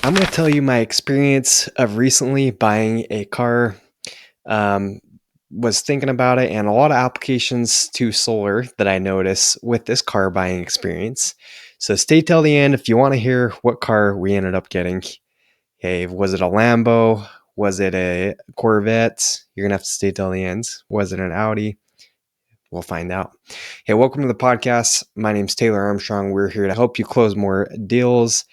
I'm going to tell you my experience of recently buying a car. Um, was thinking about it, and a lot of applications to solar that I notice with this car buying experience. So stay till the end if you want to hear what car we ended up getting. Hey, was it a Lambo? Was it a Corvette? You're going to have to stay till the end. Was it an Audi? We'll find out. Hey, welcome to the podcast. My name's Taylor Armstrong. We're here to help you close more deals,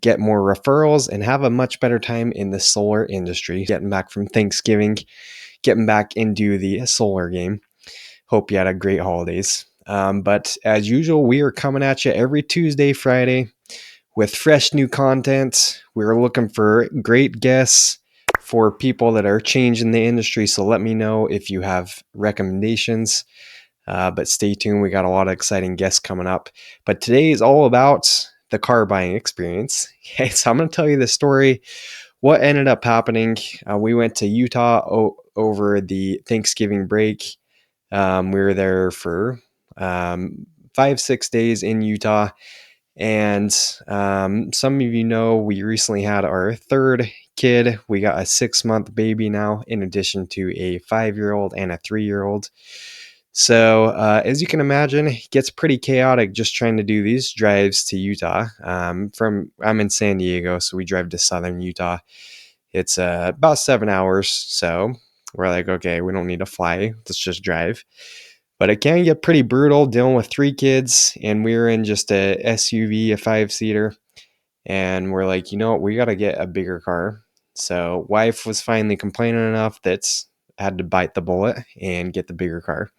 get more referrals, and have a much better time in the solar industry. Getting back from Thanksgiving, getting back into the solar game. Hope you had a great holidays. But as usual, we are coming at you every Tuesday, Friday with fresh new content. We're looking for great guests for people that are changing the industry. So let me know if you have recommendations. But stay tuned. We got a lot of exciting guests coming up. But today is all about the car buying experience. Okay, so I'm going to tell you the story. What ended up happening? We went to Utah over the Thanksgiving break. We were there for 5-6 days in Utah. And some of you know we recently had our third kid. We got a 6-month baby now, in addition to a 5-year-old and a 3-year-old. So as you can imagine, it gets pretty chaotic just trying to do these drives to Utah. I'm in San Diego, so we drive to southern Utah. It's about 7 hours, so we're like, okay, we don't need to fly. Let's just drive. But it can get pretty brutal dealing with 3 kids, and we were in just a SUV, a 5-seater, and we're like, you know what, we got to get a bigger car. So wife was finally complaining enough that had to bite the bullet and get the bigger car.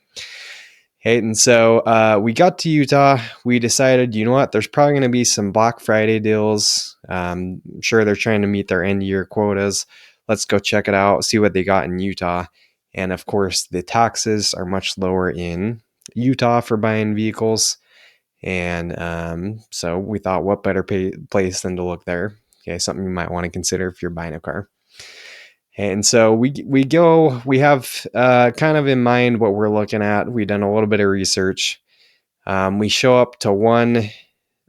Okay, and so we got to Utah. We decided, you know what, there's probably going to be some Black Friday deals. I'm sure they're trying to meet their end year quotas. Let's go check it out, see what they got in Utah. And of course, the taxes are much lower in Utah for buying vehicles. And so we thought, what better place than to look there? Okay, something you might want to consider if you're buying a car. And so we have kind of in mind what we're looking at. We've done a little bit of research. We show up to one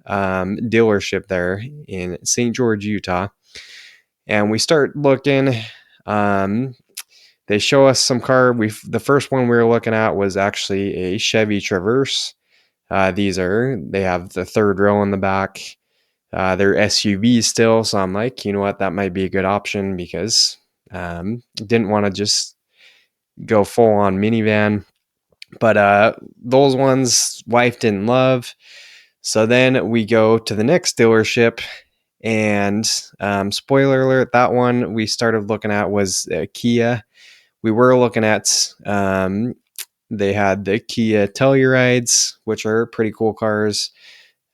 dealership there in St. George, Utah, and we start looking. They show us some car. The first one we were looking at was actually a Chevy Traverse. They have the third row in the back. They're SUVs still, so I'm like, you know what, that might be a good option because didn't want to just go full on minivan. But those ones wife didn't love. So then we go to the next dealership, and spoiler alert, that one we started looking at was Kia. We were looking at they had the Kia Tellurides, which are pretty cool cars.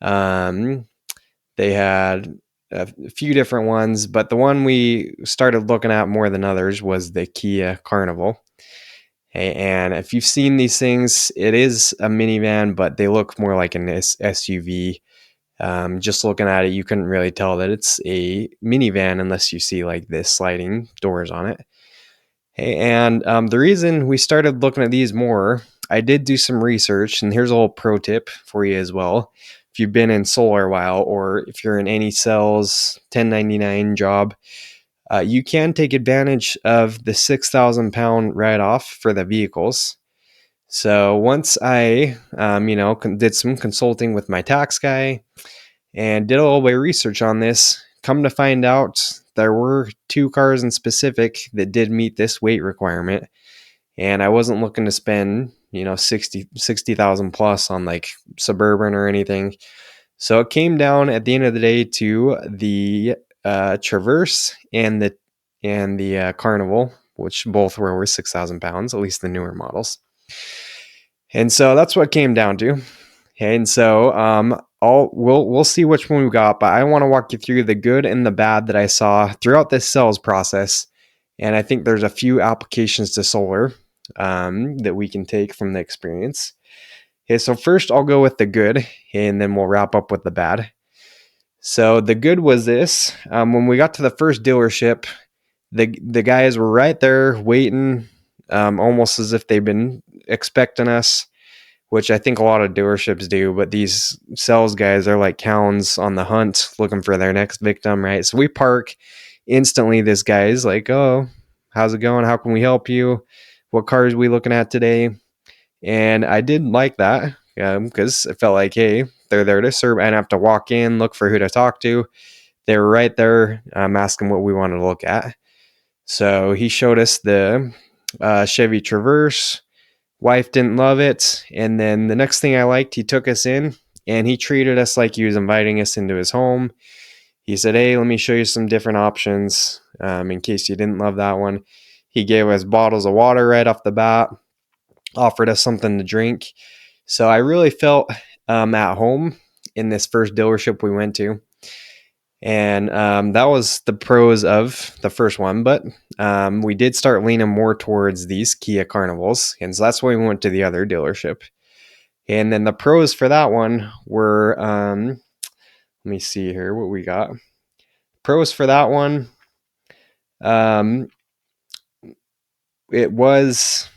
They had a few different ones, but the one we started looking at more than others was the Kia Carnival. Hey, and if you've seen these things, it is a minivan, but they look more like an SUV. Just looking at it, you couldn't really tell that it's a minivan unless you see like this sliding doors on it. Hey, and the reason we started looking at these more, I did do some research, and here's a little pro tip for you as well. If you've been in solar a while, or if you're in any sales 1099 job, you can take advantage of the 6,000 pound write-off for the vehicles. So once I, did some consulting with my tax guy and did a little bit of research on this, come to find out there were 2 cars in specific that did meet this weight requirement. And I wasn't looking to spend, 60,000 plus on like Suburban or anything. So it came down at the end of the day to the Traverse and the Carnival, which both were over 6,000 pounds, at least the newer models. And so that's what it came down to. Okay, and so we'll see which one we got, but I want to walk you through the good and the bad that I saw throughout this sales process. And I think there's a few applications to solar that we can take from the experience. Okay, so first I'll go with the good, and then we'll wrap up with the bad. So the good was this. When we got to the first dealership, the guys were right there waiting, almost as if they've been expecting us. which I think a lot of dealerships do, but these sales guys are like hounds on the hunt looking for their next victim, right? So we park instantly. This guy's like, "Oh, how's it going? How can we help you? What cars are we looking at today?" And I did like that because it felt like, hey, they're there to serve. I didn't have to walk in, look for who to talk to. They were right there asking what we wanted to look at. So he showed us the Chevy Traverse. Wife didn't love it. And then the next thing I liked, he took us in and he treated us like he was inviting us into his home. He said, "Hey, let me show you some different options in case you didn't love that one." He gave us bottles of water right off the bat, offered us something to drink. So I really felt at home in this first dealership we went to. And that was the pros of the first one. But we did start leaning more towards these Kia Carnivals. And so that's why we went to the other dealership. And then the pros for that one were, let me see here what we got. Pros for that one, it was,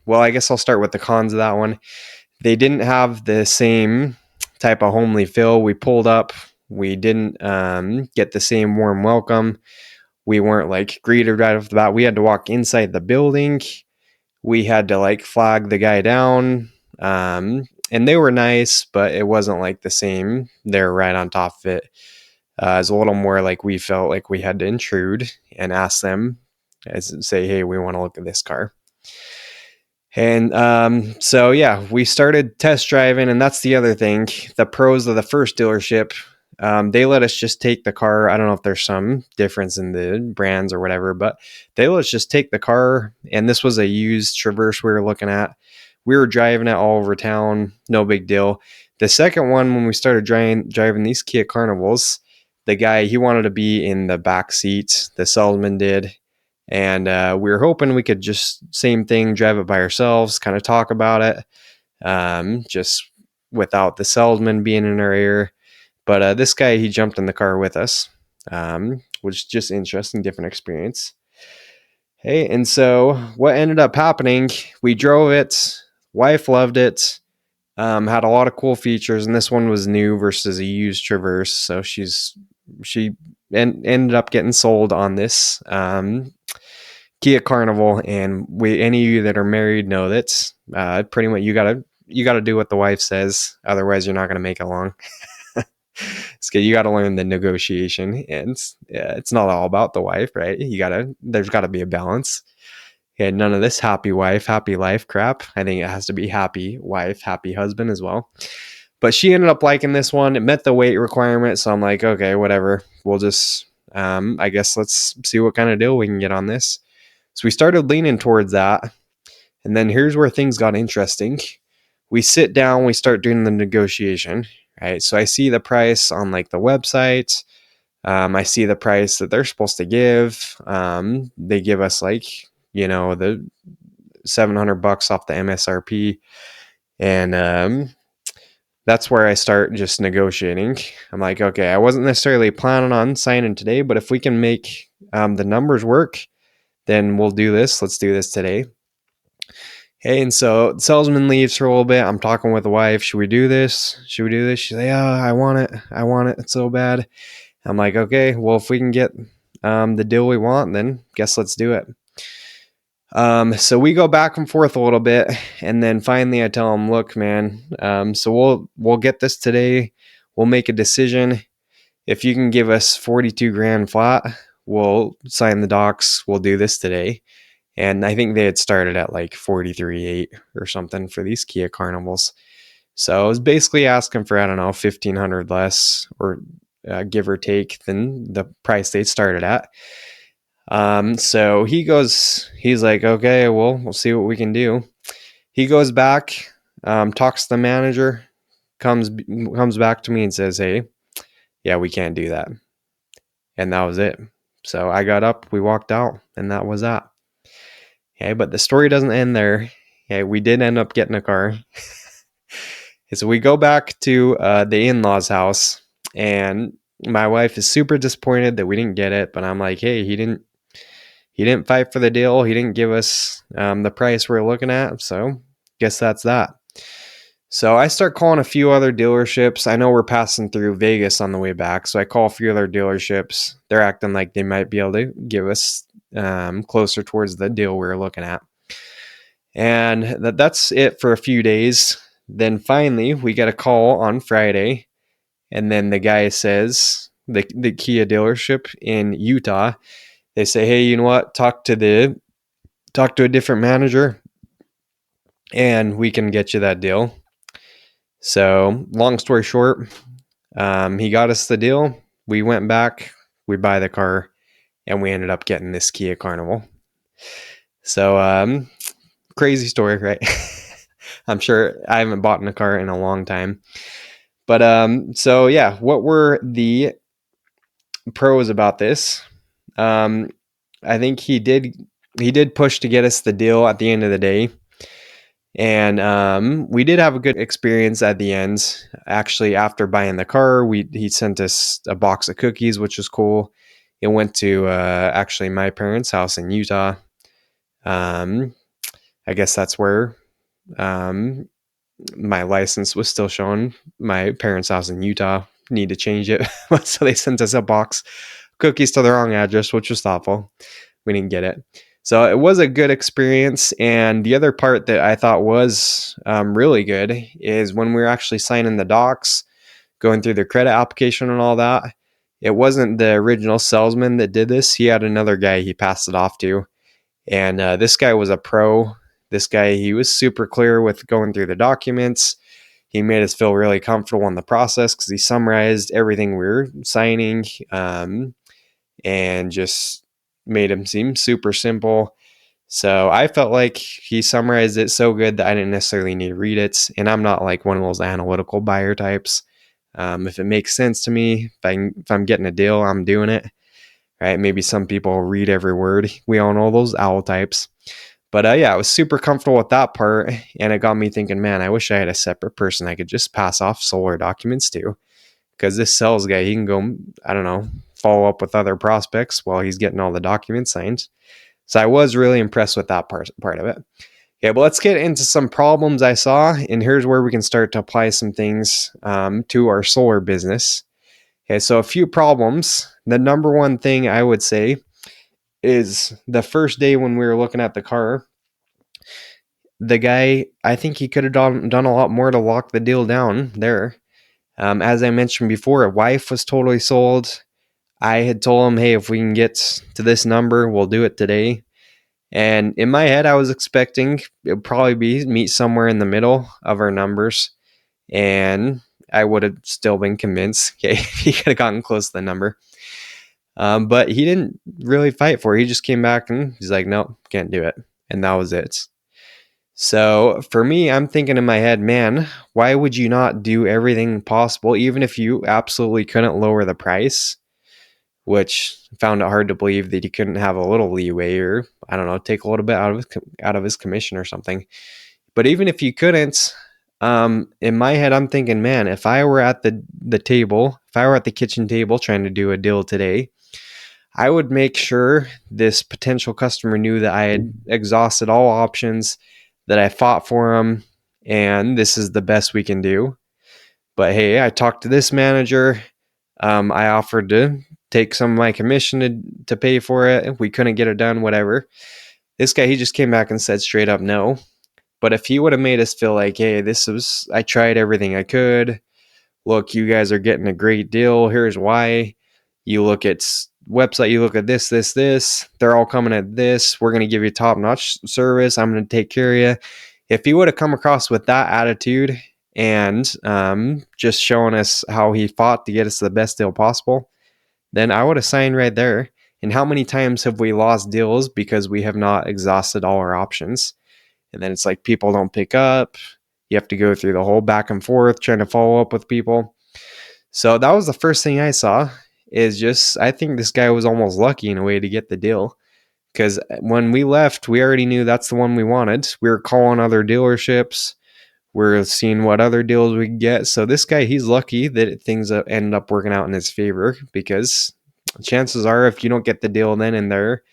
well, I guess I'll start with the cons of that one. They didn't have the same type of homely feel. We pulled up. We didn't get the same warm welcome. We weren't like greeted right off the bat. We had to walk inside the building. We had to like flag the guy down. And they were nice, but it wasn't like the same. They're right on top of it. It's a little more like we felt like we had to intrude and ask them, say, "Hey, we want to look at this car." And so, yeah, we started test driving, and that's the other thing. The pros of the first dealership, they let us just take the car. I don't know if there's some difference in the brands or whatever, but they let us just take the car. And this was a used Traverse we were looking at. We were driving it all over town, no big deal. The second one, when we started driving these Kia Carnivals, the guy, he wanted to be in the back seat. The salesman did. And we were hoping we could just same thing, drive it by ourselves, kind of talk about it, just without the salesman being in our ear. But this guy, he jumped in the car with us, which is just interesting, different experience. Hey, and so what ended up happening, we drove it, wife loved it, had a lot of cool features, and this one was new versus a used Traverse. So she ended up getting sold on this Kia Carnival, and any of you that are married know that pretty much you gotta do what the wife says, otherwise you're not gonna make it long. It's good. You gotta learn the negotiation, and it's not all about the wife, right? There's gotta be a balance. Okay, none of this happy wife, happy life crap. I think it has to be happy wife, happy husband as well. But she ended up liking this one. It met the weight requirement, so I'm like, okay, whatever. We'll just, I guess let's see what kind of deal we can get on this. So we started leaning towards that. And then here's where things got interesting. We sit down, we start doing the negotiation, right? So I see the price on like the website. I see the price that they're supposed to give. They give us like, the $700 off the MSRP. And that's where I start just negotiating. I'm like, okay, I wasn't necessarily planning on signing today, but if we can make the numbers work, then we'll do this. Let's do this today. Hey, and so the salesman leaves for a little bit. I'm talking with the wife. Should we do this? Should we do this? She's like, "Yeah, I want it. I want it. It's so bad." I'm like, okay, well, if we can get the deal we want, then guess let's do it. So we go back and forth a little bit, and then finally I tell him, "Look, man, so we'll get this today. We'll make a decision. If you can give us 42 grand flat, we'll sign the docs. We'll do this today." And I think they had started at like 43.8 or something for these Kia Carnivals. So I was basically asking for, I don't know, 1,500 less or give or take than the price they started at. So he's like, okay, well, we'll see what we can do. He goes back, talks to the manager, comes back to me and says, "Hey, yeah, we can't do that." And that was it. So I got up, we walked out, and that was that. Okay, but the story doesn't end there. Okay, we did end up getting a car. So we go back to the in-laws' house, and my wife is super disappointed that we didn't get it. But I'm like, hey, he didn't fight for the deal. He didn't give us the price we're looking at. So guess that's that. So I start calling a few other dealerships. I know we're passing through Vegas on the way back, so I call a few other dealerships. They're acting like they might be able to give us closer towards the deal we were looking at. And that's it for a few days. Then finally, we get a call on Friday, and then the guy says, the Kia dealership in Utah, they say, "Hey, you know what? Talk to a different manager, and we can get you that deal." So, long story short, he got us the deal. We went back, we buy the car, and we ended up getting this Kia Carnival. So, crazy story, right? I'm sure I haven't bought in a car in a long time. But so yeah, what were the pros about this? I think he did push to get us the deal at the end of the day. And we did have a good experience at the end. Actually, after buying the car, he sent us a box of cookies, which was cool. It went to actually my parents' house in Utah. I guess that's where um, my license was still showing. My parents' house in Utah, need to change it. So they sent us a box cookies to the wrong address, which was thoughtful. We didn't get it. So it was a good experience. And the other part that I thought was really good is when we were actually signing the docs, going through the credit application and all that. It wasn't the original salesman that did this. He had another guy he passed it off to. And this guy was a pro. This guy, he was super clear with going through the documents. He made us feel really comfortable in the process because he summarized everything we were signing and just made him seem super simple. So I felt like he summarized it so good that I didn't necessarily need to read it. And I'm not like one of those analytical buyer types. If it makes sense to me, if I'm getting a deal, I'm doing it. Right? Maybe some people read every word. We all know those owl types. But yeah, I was super comfortable with that part. And it got me thinking, man, I wish I had a separate person I could just pass off solar documents to. Because this sales guy, he can go, I don't know, follow up with other prospects while he's getting all the documents signed. So I was really impressed with that part of it. Okay, but let's get into some problems I saw. And here's where we can start to apply some things to our solar business. Okay, so a few problems. The number one thing I would say is the first day when we were looking at the car, the guy, I think he could have done a lot more to lock the deal down there. As I mentioned before, a wife was totally sold. I had told him, hey, if we can get to this number, we'll do it today. And in my head, I was expecting it would probably be meet somewhere in the middle of our numbers. And I would have still been convinced, okay, he could have gotten close to the number. But he didn't really fight for it. He just came back and he's like, nope, can't do it. And that was it. So for me, I'm thinking in my head, man, why would you not do everything possible, even if you absolutely couldn't lower the price? Which found it hard to believe that he couldn't have a little leeway, or I don't know, take a little bit out of his commission or something. But even if you couldn't, in my head, I'm thinking, man, if I were at the table, if I were at the kitchen table trying to do a deal today, I would make sure this potential customer knew that I had exhausted all options, that I fought for them, and this is the best we can do. But hey, I talked to this manager. I offered to take some of my commission to pay for it. If we couldn't get it done, whatever. This guy, he just came back and said straight up no. But if he would have made us feel like, hey, I tried everything I could. Look, you guys are getting a great deal. Here's why. You look at website, you look at this. They're all coming at this. We're going to give you top-notch service. I'm going to take care of you. If he would have come across with that attitude and just showing us how he fought to get us the best deal possible, then I would have signed right there. And how many times have we lost deals because we have not exhausted all our options? And then it's like people don't pick up. You have to go through the whole back and forth trying to follow up with people. So that was the first thing I saw, is just, I think this guy was almost lucky in a way to get the deal. Because when we left, we already knew that's the one we wanted. We were calling other dealerships. We're seeing what other deals we could get. So this guy, he's lucky that things end up working out in his favor, because chances are if you don't get the deal then and there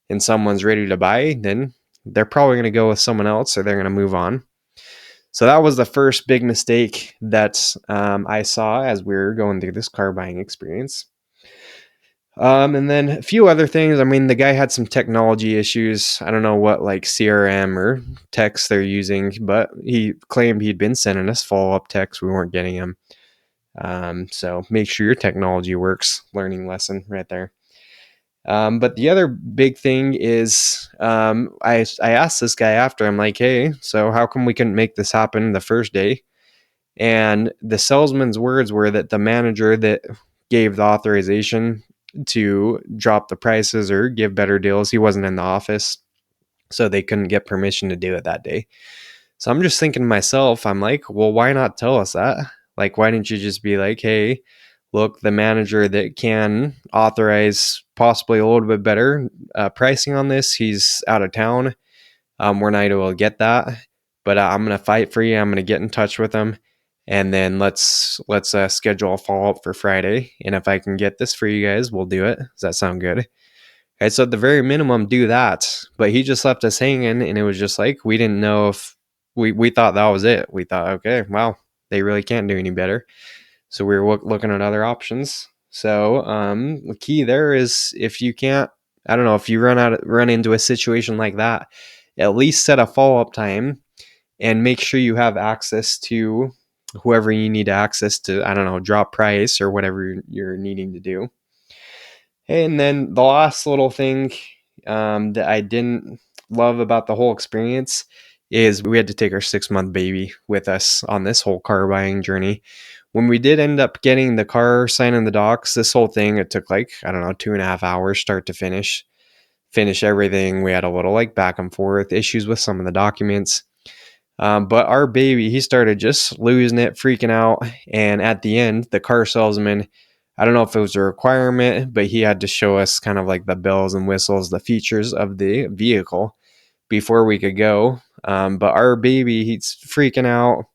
and someone's ready to buy, then they're probably going to go with someone else or they're going to move on. So that was the first big mistake that I saw as we were going through this car buying experience. And then a few other things. I mean, the guy had some technology issues. I don't know what like CRM or text they're using, but he claimed he'd been sending us follow-up texts. We weren't getting them. So make sure your technology works. Learning lesson right there. But the other big thing is I asked this guy after. I'm like, hey, so how come we couldn't make this happen the first day? And the salesman's words were that the manager that gave the authorization to drop the prices or give better deals, he wasn't in the office. So they couldn't get permission to do it that day. So I'm just thinking to myself, I'm like, well, why not tell us that? Like, why didn't you just be like, hey, look, the manager that can authorize possibly a little bit better pricing on this, he's out of town. We're not able to get that, but I'm gonna fight for you. I'm gonna get in touch with him, and then let's schedule a follow up for Friday. And if I can get this for you guys, we'll do it. Does that sound good? Okay, so at the very minimum, do that. But he just left us hanging, and it was just like we didn't know if we thought that was it. We thought, okay, well, they really can't do any better. So we were looking at other options. So the key there is if you can't, I don't know, if you run into a situation like that, at least set a follow up time and make sure you have access to whoever you need access to. I don't know, drop price or whatever you're needing to do. And then the last little thing that I didn't love about the whole experience is we had to take our 6-month baby with us on this whole car buying journey. When we did end up getting the car signed in the docs, this whole thing, it took like, I don't know, 2.5 hours start to finish everything. We had a little like back and forth issues with some of the documents. But our baby, he started just losing it, freaking out. And at the end, the car salesman, I don't know if it was a requirement, but he had to show us kind of like the bells and whistles, the features of the vehicle before we could go. But our baby, he's freaking out,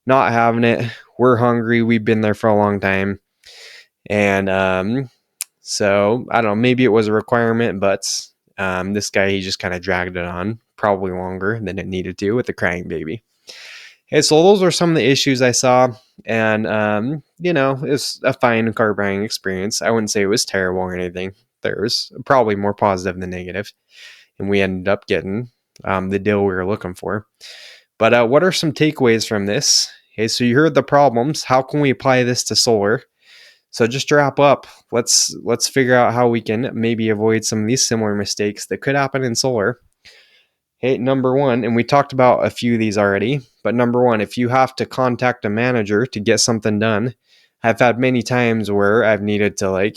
not having it. We're hungry. We've been there for a long time. And so I don't know, maybe it was a requirement, but this guy, he just kind of dragged it on probably longer than it needed to with the crying baby. Okay, so those are some of the issues I saw. And, it's a fine car buying experience. I wouldn't say it was terrible or anything. There was probably more positive than negative. And we ended up getting the deal we were looking for. But what are some takeaways from this? Okay, so you heard the problems. How can we apply this to solar? So just to wrap up, let's figure out how we can maybe avoid some of these similar mistakes that could happen in solar. Hey, number one, and we talked about a few of these already, but number one, if you have to contact a manager to get something done, I've had many times where I've needed to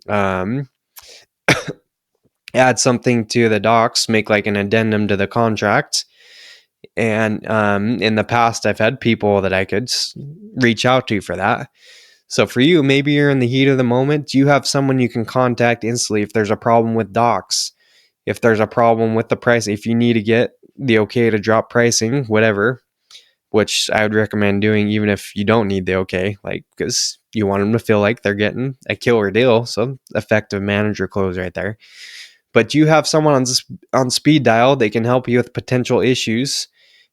um, add something to the docs, make like an addendum to the contract. And in the past, I've had people that I could reach out to for that. So for you, maybe you're in the heat of the moment. You have someone you can contact instantly if there's a problem with docs, if there's a problem with the price, if you need to get the okay to drop pricing, whatever, which I would recommend doing even if you don't need the okay, like because you want them to feel like they're getting a killer deal. So effective manager close right there. But you have someone on speed dial. They can help you with potential issues.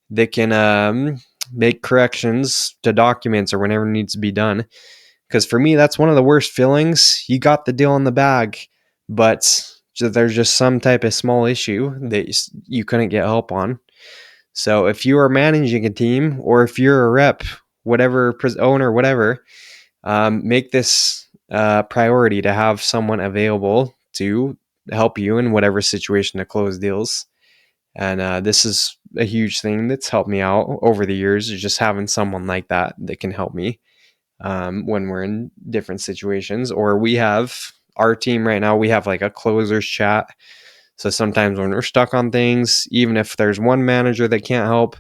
They can make corrections to documents or whenever it needs to be done. Because for me, that's one of the worst feelings. You got the deal in the bag, but there's just some type of small issue that you couldn't get help on. So if you are managing a team or if you're a rep, whatever owner, whatever, make this priority to have someone available to help you in whatever situation to close deals. And this is a huge thing that's helped me out over the years, is just having someone like that that can help me when we're in different situations. Or we have our team right now, we have like a closers chat. So sometimes when we're stuck on things, even if there's one manager that can't help,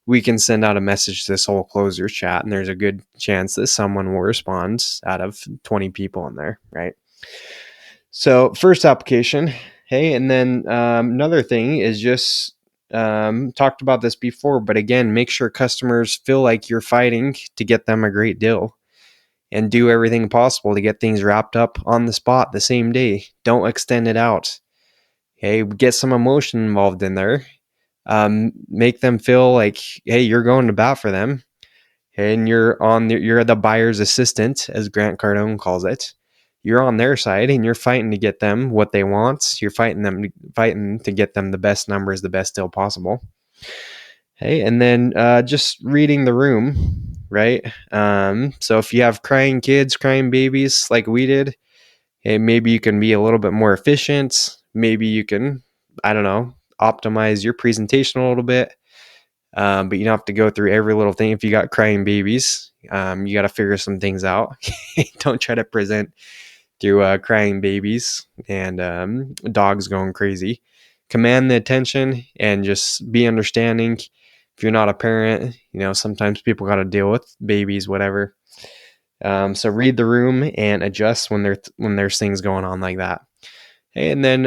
we can send out a message to this whole closers chat, and there's a good chance that someone will respond out of 20 people in there, right? So first application, hey, and then another thing is just talked about this before, but again, make sure customers feel like you're fighting to get them a great deal, and do everything possible to get things wrapped up on the spot the same day. Don't extend it out. Okay, get some emotion involved in there. Make them feel like, hey, you're going to bat for them, and you're the buyer's assistant, as Grant Cardone calls it. You're on their side, and you're fighting to get them what they want. You're fighting to get them the best numbers, the best deal possible. Hey, and then just reading the room, right? So if you have crying kids, crying babies, like we did, hey, maybe you can be a little bit more efficient. Maybe you can, I don't know, optimize your presentation a little bit. But you don't have to go through every little thing. If you got crying babies, you got to figure some things out. Don't try to present through crying babies and dogs going crazy. Command the attention and just be understanding. If you're not a parent, sometimes people got to deal with babies, whatever. So read the room and adjust when there's things going on like that. And then,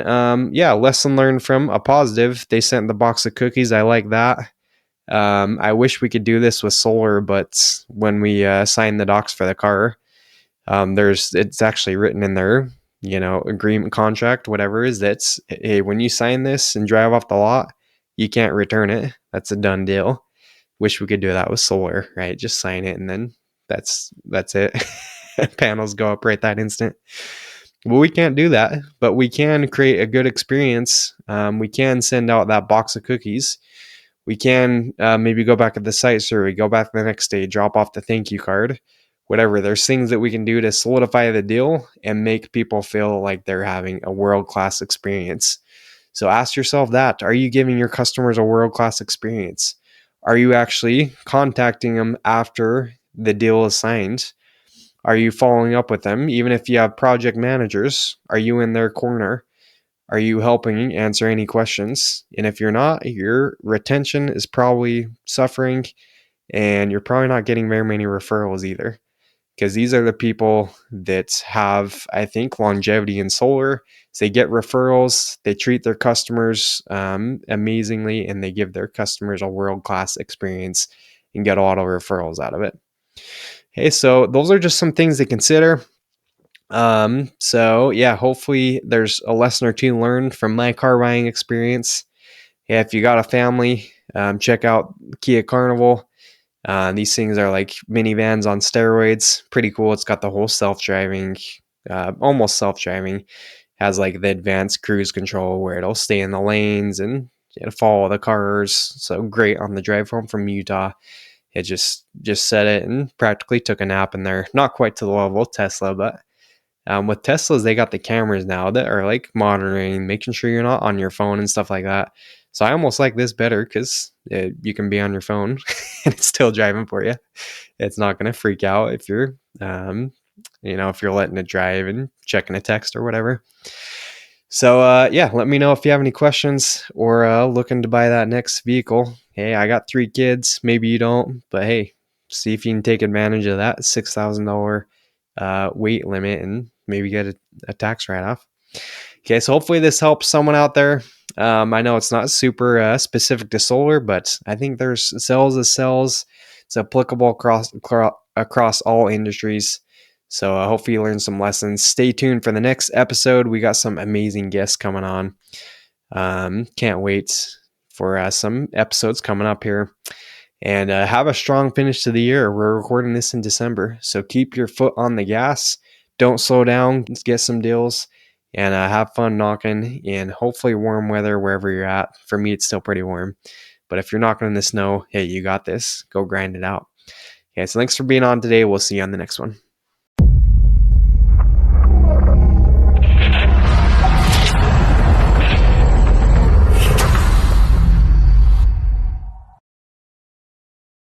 lesson learned from a positive. They sent the box of cookies. I like that. I wish we could do this with solar, but when we sign the docs for the car, it's actually written in their agreement contract, whatever it is, that's, hey, when you sign this and drive off the lot, you can't return it. That's a done deal. Wish we could do that with solar, right? Just sign it and then that's it. Panels go up right that instant. Well, we can't do that, but we can create a good experience. We can send out that box of cookies. We can maybe go back at the site survey, go back the next day, drop off the thank you card, whatever. There's things that we can do to solidify the deal and make people feel like they're having a world-class experience. So ask yourself that. Are you giving your customers a world-class experience? Are you actually contacting them after the deal is signed? Are you following up with them? Even if you have project managers, are you in their corner? Are you helping answer any questions? And if you're not, your retention is probably suffering and you're probably not getting very many referrals either. Because these are the people that have, I think, longevity in solar. So they get referrals, they treat their customers amazingly, and they give their customers a world-class experience and get a lot of referrals out of it. Okay, so those are just some things to consider. Hopefully there's a lesson or two learned from my car buying experience. Yeah, if you got a family, check out Kia Carnival. These things are like minivans on steroids. Pretty cool. It's got the whole self-driving, almost self-driving. Has like the advanced cruise control where it'll stay in the lanes and follow the cars. So great on the drive home from Utah. It just set it and practically took a nap in there. Not quite to the level of Tesla, but with Teslas, they got the cameras now that are like monitoring, making sure you're not on your phone and stuff like that. So I almost like this better because you can be on your phone and it's still driving for you. It's not going to freak out if you're, if you're letting it drive and checking a text or whatever. So let me know if you have any questions or looking to buy that next vehicle. Hey, I got 3 kids. Maybe you don't, but hey, see if you can take advantage of that $6,000 weight limit and maybe get a tax write-off. Okay, so hopefully this helps someone out there. I know it's not super specific to solar, but I think there's cells as cells. It's applicable across all industries. So hopefully you learned some lessons. Stay tuned for the next episode. We got some amazing guests coming on. Can't wait for some episodes coming up here. And have a strong finish to the year. We're recording this in December, so keep your foot on the gas. Don't slow down. Let's get some deals and have fun knocking in hopefully warm weather wherever you're at. For me, it's still pretty warm. But if you're knocking in the snow, hey, you got this. Go grind it out. Okay, so thanks for being on today. We'll see you on the next one.